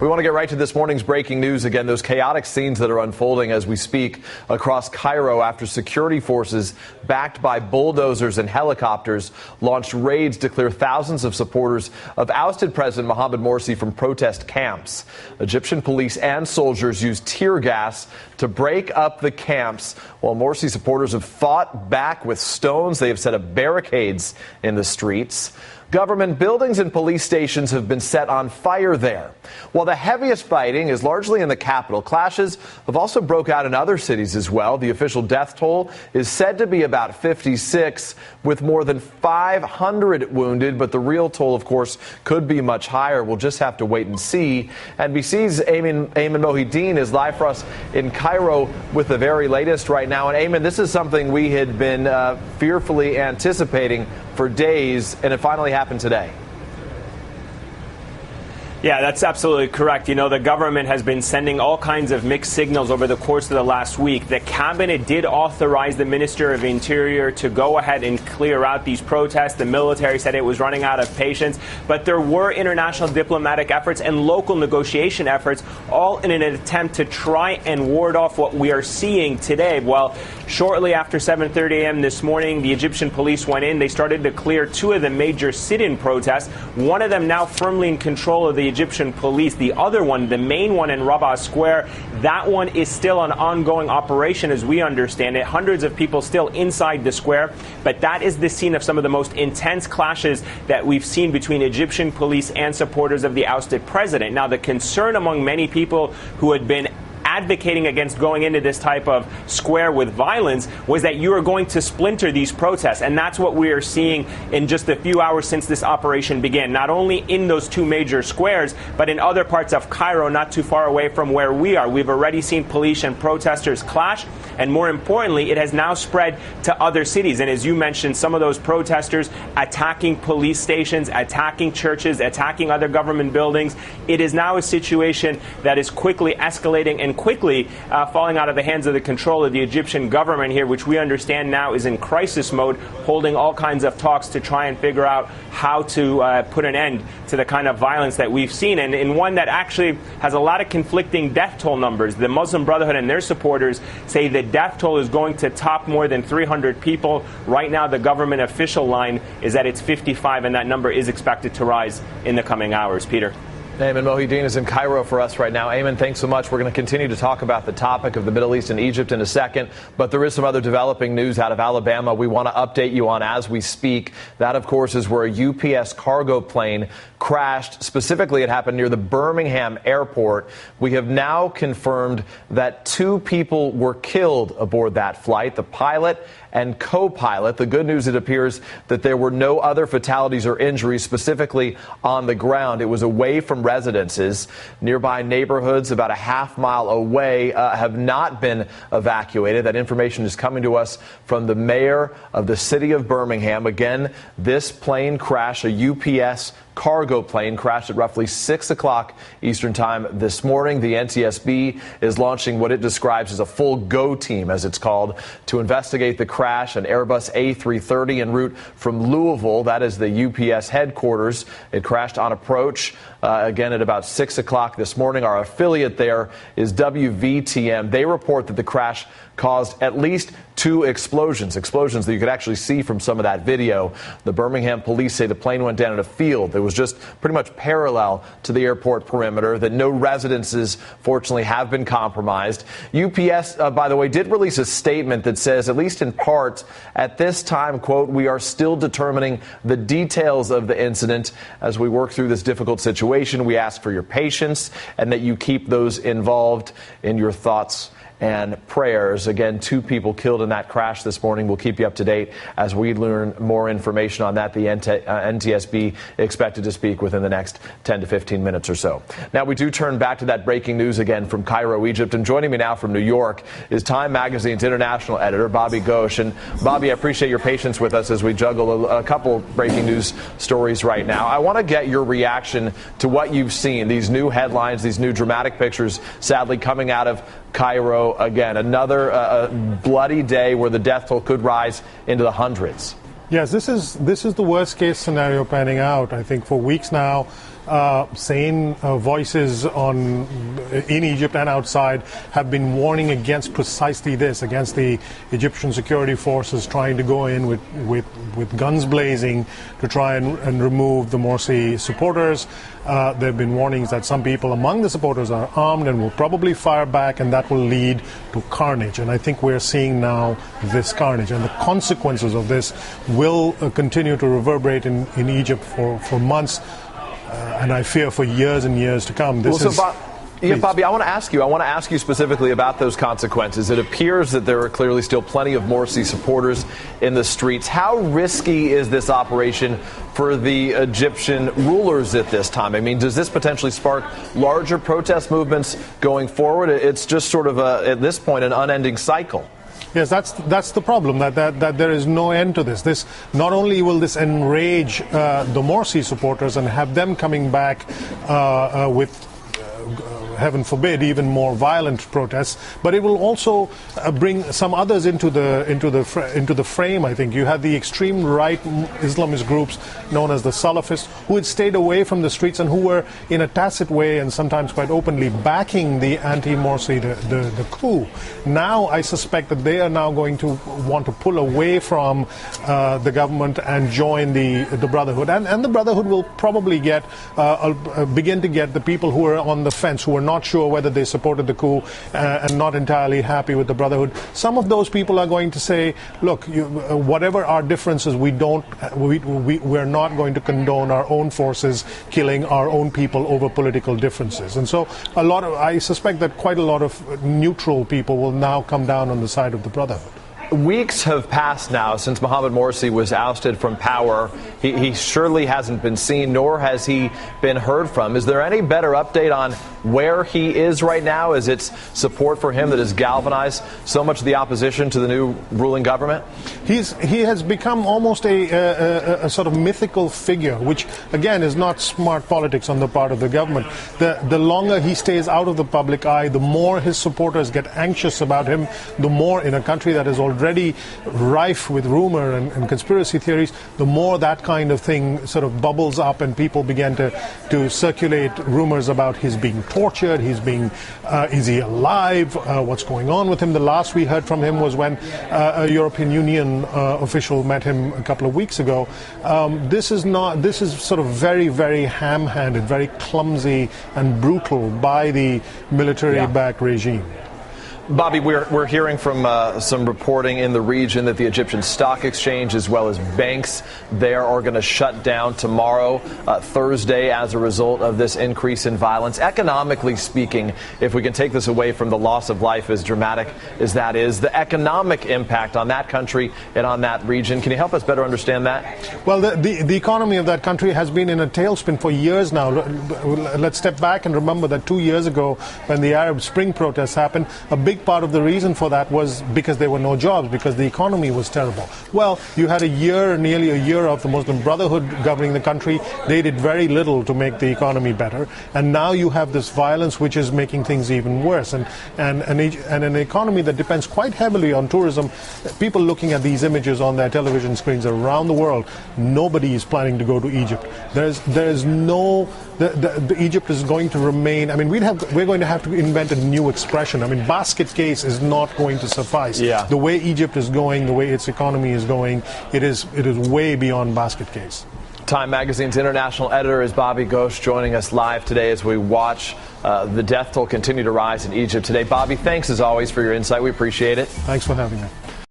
We want to get right to this morning's breaking news. Again, those chaotic scenes that are unfolding as we speak across Cairo after security forces backed by bulldozers and helicopters launched raids to clear thousands of supporters of ousted President Mohamed Morsi from protest camps. Egyptian police and soldiers used tear gas to break up the camps, while Morsi supporters have fought back with stones. They have set up barricades in the streets. Government buildings and police stations have been set on fire there. While the heaviest fighting is largely in the capital, clashes have also broke out in other cities as well. The official death toll is said to be about 56, with more than 500 wounded. But the real toll, of course, could be much higher. We'll just have to wait and see. NBC's Ayman Mohideen is live for us in Cairo with the very latest right now. And Ayman, this is something we had been fearfully anticipating for days, and it finally happened today. Yeah, that's absolutely correct. You know, the government has been sending all kinds of mixed signals over the course of the last week. The cabinet did authorize the Minister of Interior to go ahead and clear out these protests. The military said it was running out of patience. But there were international diplomatic efforts and local negotiation efforts, all in an attempt to try and ward off what we are seeing today. Well, shortly after 7:30 a.m. this morning, the Egyptian police went in. They started to clear two of the major sit-in protests. One of them now firmly in control of the Egyptian police. The other one, the main one in Rabaa Square, that one is still an ongoing operation as we understand it. Hundreds of people still inside the square, but that is the scene of some of the most intense clashes that we've seen between Egyptian police and supporters of the ousted president. Now, the concern among many people who had been advocating against going into this type of square with violence was that you are going to splinter these protests. And that's what we are seeing in just a few hours since this operation began, not only in those two major squares, but in other parts of Cairo, not too far away from where we are. We've already seen police and protesters clash. And more importantly, it has now spread to other cities. And as you mentioned, some of those protesters attacking police stations, attacking churches, attacking other government buildings. It is now a situation that is quickly escalating and quickly falling out of the hands of the control of the Egyptian government here, which we understand now is in crisis mode, holding all kinds of talks to try and figure out how to put an end to the kind of violence that we've seen, and in one that actually has a lot of conflicting death toll numbers. The Muslim Brotherhood and their supporters say the death toll is going to top more than 300 people. Right now, the government official line is that it's 55, and that number is expected to rise in the coming hours. Peter. Ayman Mohideen is in Cairo for us right now. Ayman, thanks so much. We're going to continue to talk about the topic of the Middle East and Egypt in a second, but there is some other developing news out of Alabama we want to update you on as we speak. That, of course, is where a UPS cargo plane crashed. Specifically, it happened near the Birmingham airport. We have now confirmed that 2 people were killed aboard that flight, the pilot and co-pilot. The good news, it appears that there were no other fatalities or injuries specifically on the ground. It was away from residences. Nearby neighborhoods about a half-mile away have not been evacuated. That information is coming to us from the mayor of the city of Birmingham. Again, this plane crash, a UPS cargo plane, crashed at roughly 6 o'clock Eastern time this morning. The NTSB is launching what it describes as a full go team, as it's called, to investigate the crash. An Airbus A330 en route from Louisville, that is the UPS headquarters. It crashed on approach again at about 6 o'clock this morning. Our affiliate there is WVTM. They report that the crash caused at least 2 explosions that you could actually see from some of that video. The Birmingham police say the plane went down in a field that was just pretty much parallel to the airport perimeter, that no residences, fortunately, have been compromised. UPS, by the way, did release a statement that says, at least in part, at this time, quote, "We are still determining the details of the incident as we work through this difficult situation. We ask for your patience and that you keep those involved in your thoughts and prayers." Again, 2 people killed in that crash this morning. We'll keep you up to date as we learn more information on that. The NTSB expected to speak within the next 10 to 15 minutes or so. Now, we do turn back to that breaking news again from Cairo, Egypt. And joining me now from New York is Time Magazine's international editor, Bobby Ghosh. And Bobby, I appreciate your patience with us as we juggle a couple breaking news stories right now. I want to get your reaction to what you've seen, these new headlines, these new dramatic pictures, sadly coming out of Cairo again. Another bloody day where the death toll could rise into the hundreds. Yes, this is the worst case scenario panning out. I think for weeks now, sane voices in Egypt and outside have been warning against precisely this, against the Egyptian security forces trying to go in with guns blazing to try and remove the Morsi supporters. There have been warnings that some people among the supporters are armed and will probably fire back, and that will lead to carnage. And I think we're seeing now this carnage, and the consequences of this will continue to reverberate in Egypt for months, and I fear for years and years to come. Bobby, I want to ask you specifically about those consequences. It appears that there are clearly still plenty of Morsi supporters in the streets. How risky is this operation for the Egyptian rulers at this time? I mean, does this potentially spark larger protest movements going forward? It's just sort of, at this point, an unending cycle. Yes, that's the problem, that there is no end to this. This not only will this enrage the Morsi supporters and have them coming back with heaven forbid, even more violent protests, but it will also bring some others into the frame. I think you had the extreme right Islamist groups known as the Salafists, who had stayed away from the streets and who were, in a tacit way and sometimes quite openly, backing the anti-Morsi, the coup. Now I suspect that they are now going to want to pull away from the government and join the Brotherhood, and the Brotherhood will probably begin to get the people who are on the fence, who are not sure whether they supported the coup and not entirely happy with the Brotherhood. Some of those people are going to say, look, whatever our differences, we're not going to condone our own forces killing our own people over political differences. And so I suspect that quite a lot of neutral people will now come down on the side of the Brotherhood. Weeks have passed now since Mohamed Morsi was ousted from power. He surely hasn't been seen, nor has he been heard from. Is there any better update on where he is right now? Is it support for him that has galvanized so much of the opposition to the new ruling government? He has become almost a sort of mythical figure, which again is not smart politics on the part of the government. The longer he stays out of the public eye, the more his supporters get anxious about him, the more, in a country that is already rife with rumor and conspiracy theories, the more that kind of thing sort of bubbles up and people begin to circulate rumors about his being tortured, is he alive, what's going on with him. The last we heard from him was when a European Union official met him a couple of weeks ago. This is sort of very, very ham-handed, very clumsy and brutal by the military-backed regime. Bobby, we're hearing from some reporting in the region that the Egyptian Stock Exchange, as well as banks there, are going to shut down tomorrow, Thursday, as a result of this increase in violence. Economically speaking, if we can take this away from the loss of life, as dramatic as that is, the economic impact on that country and on that region, can you help us better understand that? Well, the economy of that country has been in a tailspin for years now. Let's step back and remember that 2 years ago, when the Arab Spring protests happened, a big part of the reason for that was because there were no jobs, because the economy was terrible. Well, you had nearly a year of the Muslim Brotherhood governing the country. They did very little to make the economy better, and now you have this violence which is making things even worse. And an economy that depends quite heavily on tourism. People looking at these images on their television screens around the world, nobody is planning to go to Egypt. Egypt is going to remain. I mean, we're going to have to invent a new expression. I mean, basket case is not going to suffice. Yeah. The way Egypt is going, the way its economy is going, it is way beyond basket case. Time Magazine's international editor is Bobby Ghosh, joining us live today as we watch the death toll continue to rise in Egypt today. Bobby, thanks as always for your insight. We appreciate it. Thanks for having me.